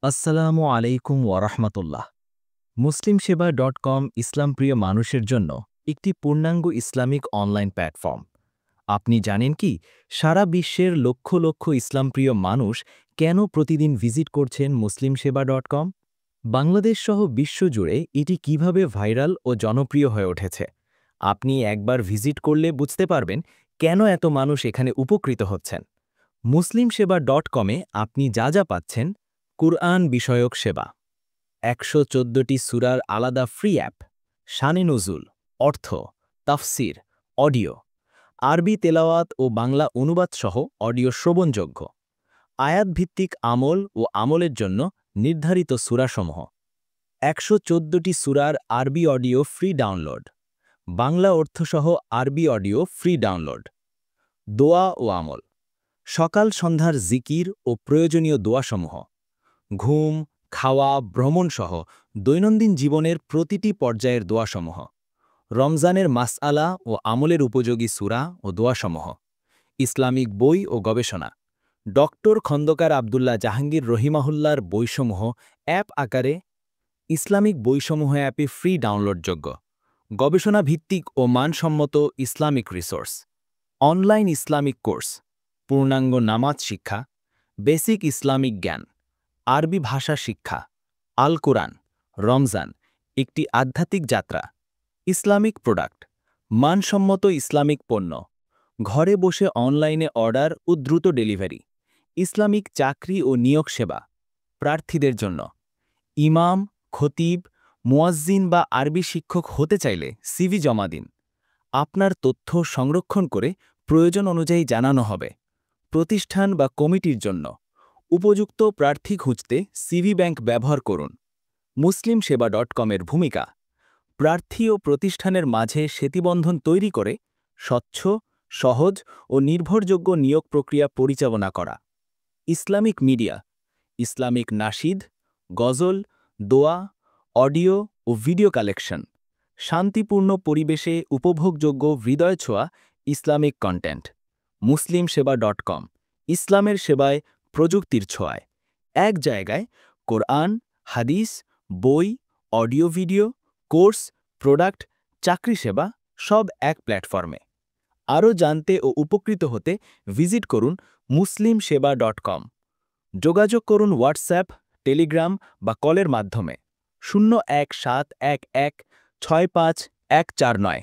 আসসালামু আলাইকুম ওয়ারাহমাতুল্লাহ। মুসলিমসেবা.com ইসলামপ্রিয় মানুষের জন্য একটি পূর্ণাঙ্গ ইসলামিক অনলাইন প্ল্যাটফর্ম। আপনি জানেন কি, সারা বিশ্বের লক্ষ লক্ষ ইসলামপ্রিয় মানুষ কেন প্রতিদিন ভিজিট করছেন মুসলিমসেবা.com? বাংলাদেশ সহ বিশ্বজুড়ে এটি কিভাবে ভাইরাল ও জনপ্রিয় হয়ে উঠেছে। আপনি একবার ভিজিট করলে বুঝতে পারবেন কেন এত মানুষ এখানে উপকৃত হচ্ছেন। মুসলিমসেবা.com-এ আপনি যা যা পাচ্ছেন: কুরআন বিষয়ক সেবা, ১১৪টি সূরার আলাদা ফ্রি অ্যাপ, শানে নুজুল, অর্থ, তাফসির, অডিও, আরবি তেলাওয়াত ও বাংলা অনুবাদ সহ অডিও শ্রবণযোগ্য, আয়াতভিত্তিক আমল ও আমলের জন্য নির্ধারিত সূরাসমূহ, ১১৪টি সূরার আরবি অডিও ফ্রি ডাউনলোড, বাংলা অর্থসহ আরবি অডিও ফ্রি ডাউনলোড, দোয়া ও আমল, সকাল সন্ধ্যার জিকির ও প্রয়োজনীয় দোয়াসমূহ, ঘুম, খাওয়া, ভ্রমণসহ দৈনন্দিন জীবনের প্রতিটি পর্যায়ের দোয়াসমূহ, রমজানের মাসআলা ও আমলের উপযোগী সূরা ও দোয়াসমূহ, ইসলামিক বই ও গবেষণা, ডক্টর খন্দকার আবদুল্লাহ জাহাঙ্গীর রহিমাহুল্লার বইসমূহ অ্যাপ আকারে, ইসলামিক বইসমূহ অ্যাপে ফ্রি ডাউনলোডযোগ্য, গবেষণা ভিত্তিক ও মানসম্মত Islamic resource, online Islamic course, পূর্ণাঙ্গ নামাজ শিক্ষা, বেসিক ইসলামিক জ্ঞান, আরবি ভাষা শিক্ষা, আল কুরআন, রমজান, একটি আধ্যাত্মিক যাত্রা, ইসলামিক প্রোডাক্ট, মানসম্মত ইসলামিক পণ্য, ঘরে বসে অনলাইনে অর্ডার ও দ্রুত ডেলিভারি, ইসলামিক চাকরি ও নিয়োগ সেবা, প্রার্থীদের জন্য, ইমাম, খতিব, মুয়াজ্জিন বা আরবি শিক্ষক হতে চাইলে সিভি জমা দিন। আপনার তথ্য সংরক্ষণ করে প্রয়োজন অনুযায়ী জানানো হবে। প্রতিষ্ঠান বা কমিটির জন্য উপযুক্ত প্রার্থী খুঁজতে সিভি ব্যাংক ব্যবহার করুন। মুসলিমসেবা.com-এর ভূমিকা: প্রার্থী ও প্রতিষ্ঠানের মাঝে সেতুবন্ধন তৈরি করে স্বচ্ছ, সহজ ও নির্ভরযোগ্য নিয়োগ প্রক্রিয়া পরিচালনা করা। ইসলামিক মিডিয়া: ইসলামিক নাশিদ, গজল, দোয়া, অডিও ও ভিডিও কালেকশন, শান্তিপূর্ণ পরিবেশে উপভোগযোগ্য হৃদয় ছোঁয়া ইসলামিক কন্টেন্ট। মুসলিমসেবা.com ইসলামের সেবায় প্রযুক্তির ছোঁয়ায়, এক জায়গায় কোরআন, হাদিস, বই, অডিও ভিডিও, কোর্স, প্রোডাক্ট, চাকরি সেবা, সব এক প্ল্যাটফর্মে। আরও জানতে ও উপকৃত হতে ভিজিট করুন মুসলিমসেবা.com। যোগাযোগ করুন হোয়াটসঅ্যাপ, টেলিগ্রাম বা কলের মাধ্যমে 01711 65149।